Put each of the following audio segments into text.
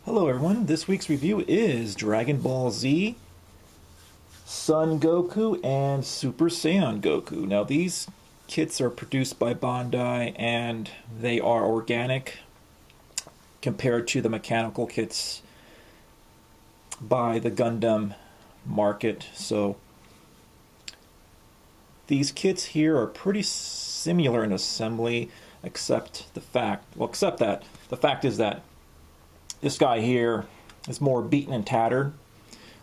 Hello everyone, this week's review is Dragon Ball Z, Son Goku, and Super Saiyan Goku. Now these kits are produced by Bandai and they are organic compared to the mechanical kits by the Gundam market. So these kits here are pretty similar in assembly, except that the fact is that this guy here is more beaten and tattered,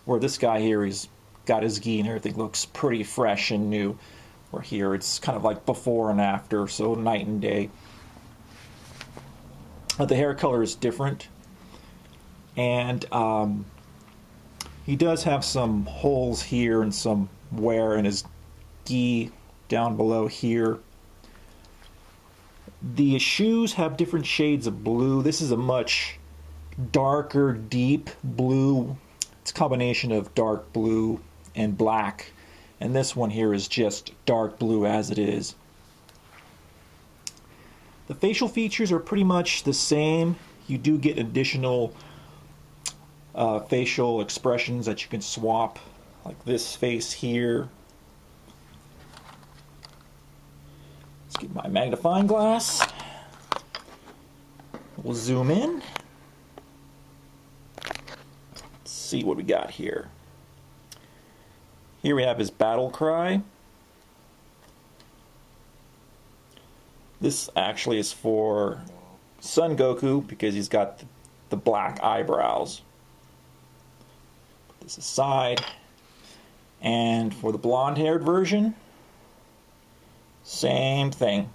where this guy here, he's got his gi and everything looks pretty fresh and new. Where here it's kind of like before and after, so night and day. But the hair color is different, and he does have some holes here and some wear in his gi down below here. The shoes have different shades of blue. This is a much darker, deep blue. It's a combination of dark blue and black. And this one here is just dark blue as it is. The facial features are pretty much the same. You do get additional facial expressions that you can swap, like this face here. Let's get my magnifying glass. We'll zoom in. See what we got here. Here we have his battle cry. This actually is for Son Goku because he's got the black eyebrows. Put this aside. And for the blonde-haired version, same thing.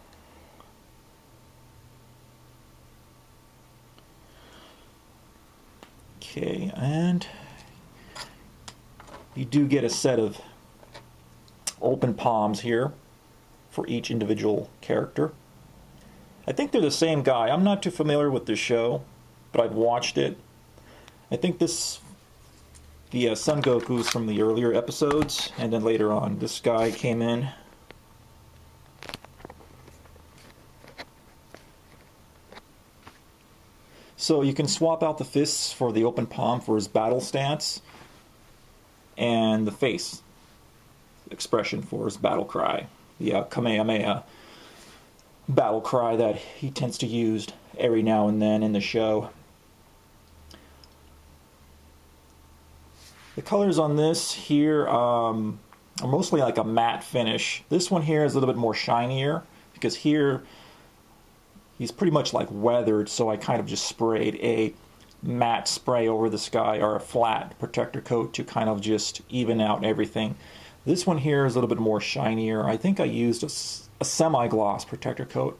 Okay, and you do get a set of open palms here for each individual character. I think they're the same guy. I'm not too familiar with this show, but I've watched it. I think the Son Goku's from the earlier episodes, and then later on this guy came in. So you can swap out the fists for the open palm for his battle stance, and the face expression for his battle cry, the Kamehameha battle cry that he tends to use every now and then in the show. The colors on this here are mostly like a matte finish. This one here is a little bit more shinier because here he's pretty much like weathered, so I kind of just sprayed a matte spray over this guy, or a flat protector coat, to kind of just even out everything. This one here is a little bit more shinier. I think I used a semi-gloss protector coat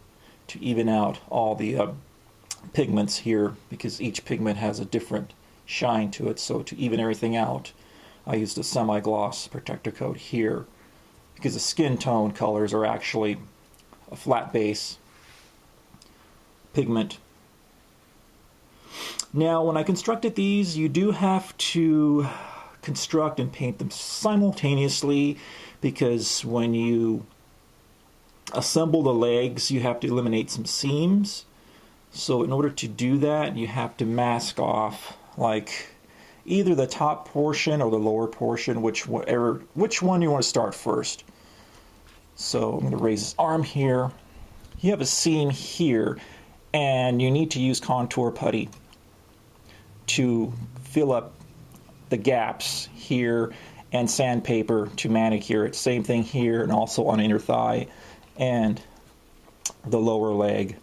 to even out all the pigments here, because each pigment has a different shine to it. So to even everything out, I used a semi-gloss protector coat here, because the skin tone colors are actually a flat base pigment. Now, when I constructed these, you do have to construct and paint them simultaneously, because when you assemble the legs, you have to eliminate some seams. So in order to do that, you have to mask off like either the top portion or the lower portion, which one you want to start first. So I'm going to raise his arm here. You have a seam here, and you need to use contour putty to fill up the gaps here, and sandpaper to manicure it. Same thing here, and also on inner thigh and the lower leg.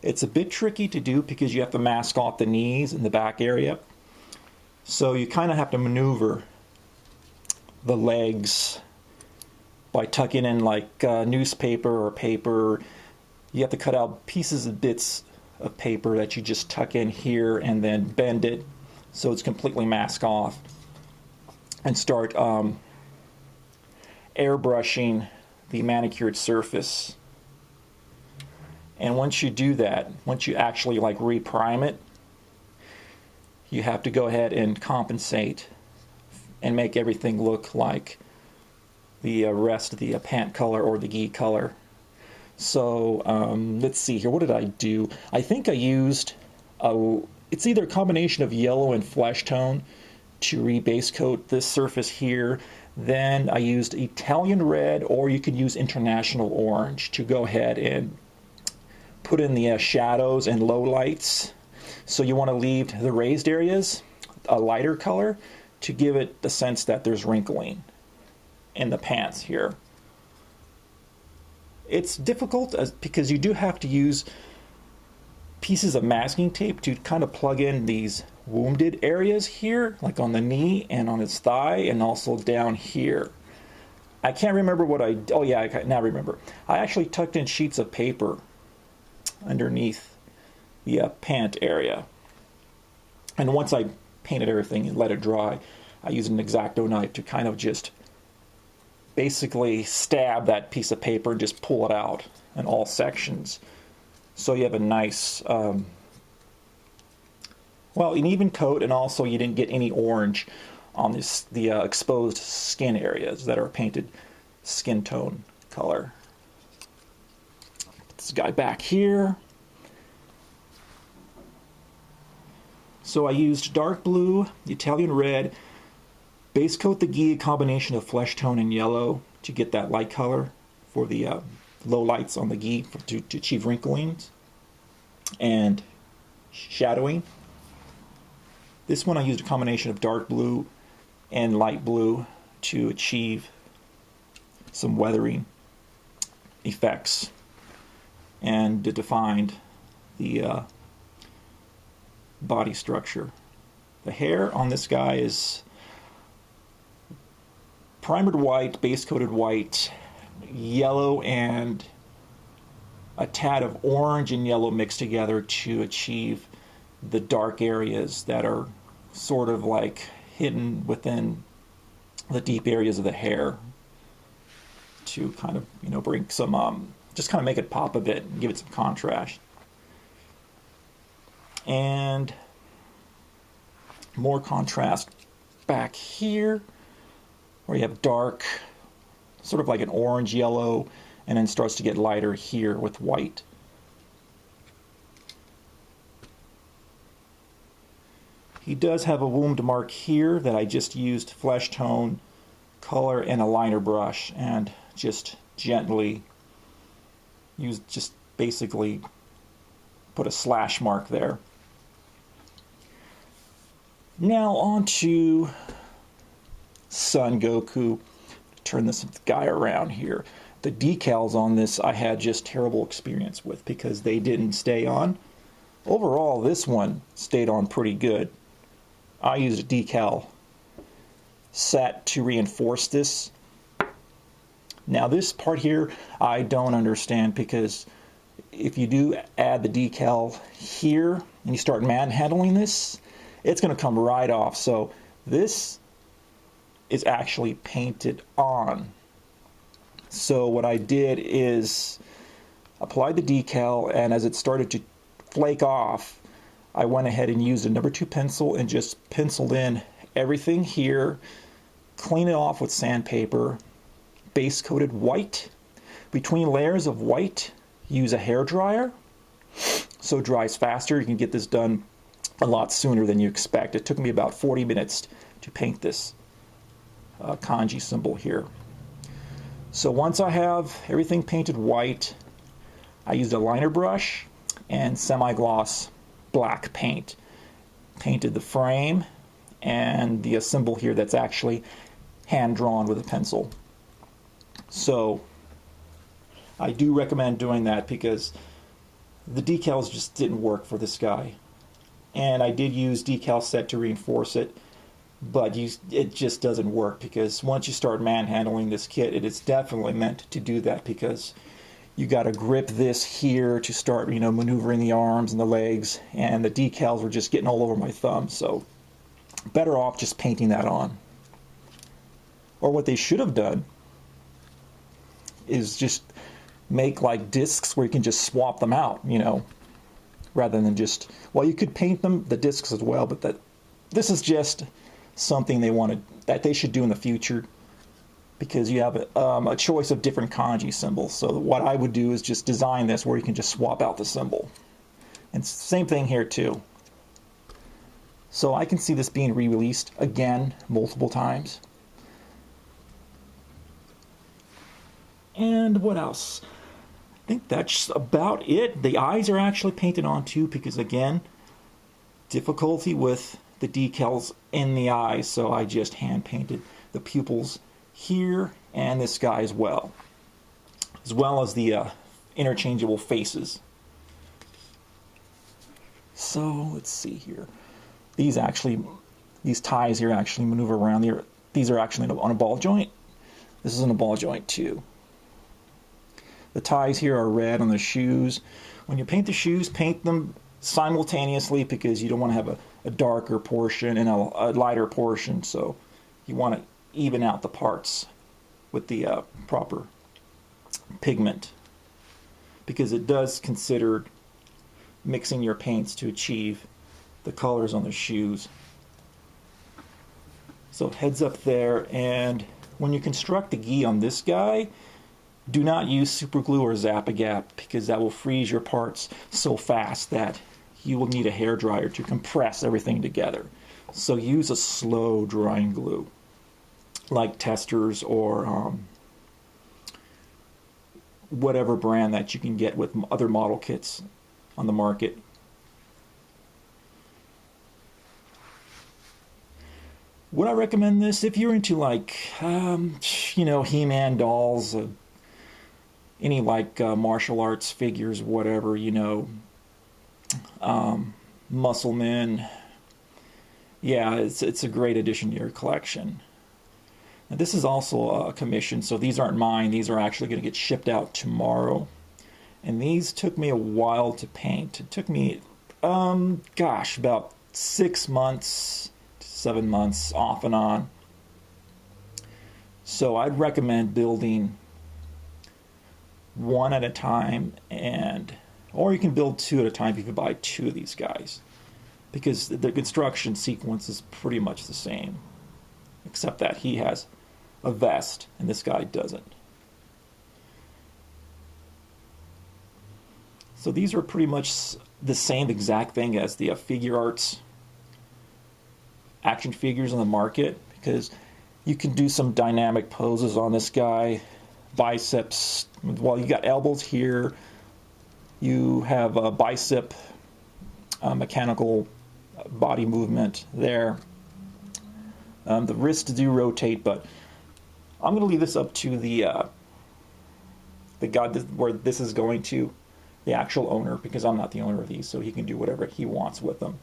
It's a bit tricky to do because you have to mask off the knees and the back area. So you kind of have to maneuver the legs by tucking in like newspaper or paper. You have to cut out pieces and bits of paper that you just tuck in here and then bend it so it's completely masked off, and start airbrushing the manicured surface. And once you do that, once you actually like reprime it, you have to go ahead and compensate and make everything look like the rest of the pant color or the gi color. So let's see here. What did I do? I think I used a it's either a combination of yellow and flesh tone to rebase coat this surface here. Then I used Italian red, or you could use international orange to go ahead and put in the shadows and low lights. So you want to leave the raised areas a lighter color to give it the sense that there's wrinkling in the pants here. It's difficult because you do have to use pieces of masking tape to kind of plug in these wounded areas here, like on the knee and on his thigh, and also down here. I can't remember what oh yeah, I now remember. I actually tucked in sheets of paper underneath the pant area. And once I painted everything and let it dry, I used an X-Acto knife to kind of just basically stab that piece of paper and just pull it out in all sections. So you have a nice, well, an even coat, and also you didn't get any orange on the exposed skin areas that are painted skin tone color. Put this guy back here. So I used dark blue, Italian red, base coat the gi, a combination of flesh tone and yellow to get that light color for the low lights on the gi to achieve wrinklings and shadowing. This one I used a combination of dark blue and light blue to achieve some weathering effects and to define the body structure. The hair on this guy is primered white, base coated white, yellow, and a tad of orange and yellow mixed together to achieve the dark areas that are sort of like hidden within the deep areas of the hair, to kind of, you know, bring some just kind of make it pop a bit and give it some contrast. And more contrast back here, where you have dark, sort of like an orange yellow, and then starts to get lighter here with white. He does have a wound mark here that I just used flesh tone color and a liner brush and just gently used, just basically put a slash mark there. Now on to Son Goku. Turn this guy around here. The decals on this I had just terrible experience with because they didn't stay on. Overall, this one stayed on pretty good. I used a decal set to reinforce this. Now this part here I don't understand, because if you do add the decal here and you start manhandling this, it's going to come right off. So this is actually painted on. So what I did is applied the decal, and as it started to flake off, I went ahead and used a number 2 pencil and just penciled in everything here, clean it off with sandpaper, base coated white. Between layers of white, use a hair dryer so it dries faster. You can get this done a lot sooner than you expect. It took me about 40 minutes to paint this kanji symbol here. So once I have everything painted white, I used a liner brush and semi-gloss black paint. Painted the frame and the symbol here that's actually hand-drawn with a pencil. So I do recommend doing that because the decals just didn't work for this guy. And I did use decal set to reinforce it, but it just doesn't work, because once you start manhandling this kit, it is definitely meant to do that, because you got to grip this here to start, you know, maneuvering the arms and the legs, and the decals were just getting all over my thumb. So better off just painting that on. Or what they should have done is just make like discs where you can just swap them out, you know, rather than just, well, you could paint them, the discs as well, but this is just something that they should do in the future, because you have a choice of different kanji symbols. So what I would do is just design this where you can just swap out the symbol. And same thing here too. So I can see this being re-released again multiple times. And what else? I think that's about it. The eyes are actually painted on too, because again, difficulty with the decals in the eyes, so I just hand painted the pupils here and this guy as well as the interchangeable faces. So let's see here. These ties here actually maneuver around here. These are actually on a ball joint. This is on a ball joint too. The ties here are red on the shoes. When you paint the shoes, paint them simultaneously, because you don't want to have a darker portion and a lighter portion, so you want to even out the parts with the proper pigment, because it does consider mixing your paints to achieve the colors on the shoes. So heads up there. And when you construct the gi on this guy, do not use super glue or Zap-A-Gap, because that will freeze your parts so fast that you will need a hairdryer to compress everything together. So use a slow drying glue like Testors or whatever brand that you can get with other model kits on the market. Would I recommend this if you're into like He-Man dolls, any like martial arts figures, whatever, muscle men? Yeah, it's a great addition to your collection. Now, this is also a commission, so these aren't mine. These are actually going to get shipped out tomorrow. And these took me a while to paint. It took me, about 6 months to 7 months off and on. So I'd recommend building one at a time, or you can build two at a time if you can buy two of these guys, because the construction sequence is pretty much the same, except that he has a vest and this guy doesn't. So these are pretty much the same exact thing as the figure arts action figures on the market, because you can do some dynamic poses on this guy. Biceps, well, you got elbows here, you have a bicep mechanical body movement there. The wrists do rotate, but I'm going to leave this up to the guy where this is going to, the actual owner, because I'm not the owner of these, so he can do whatever he wants with them.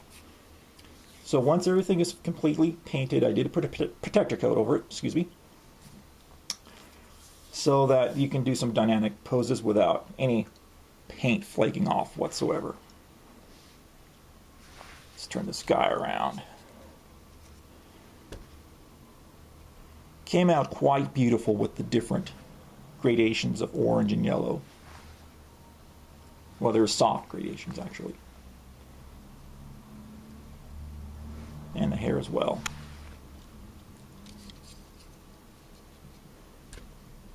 So once everything is completely painted, I did put a protector coat over it, so that you can do some dynamic poses without any paint flaking off whatsoever. Let's turn this guy around. Came out quite beautiful with the different gradations of orange and yellow. Well, there's soft gradations actually. And the hair as well.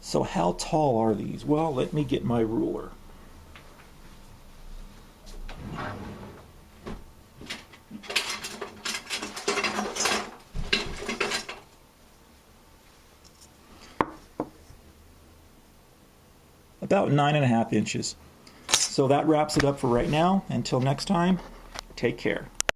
So how tall are these? Well, let me get my ruler. About 9.5 inches. So that wraps it up for right now. Until next time, take care.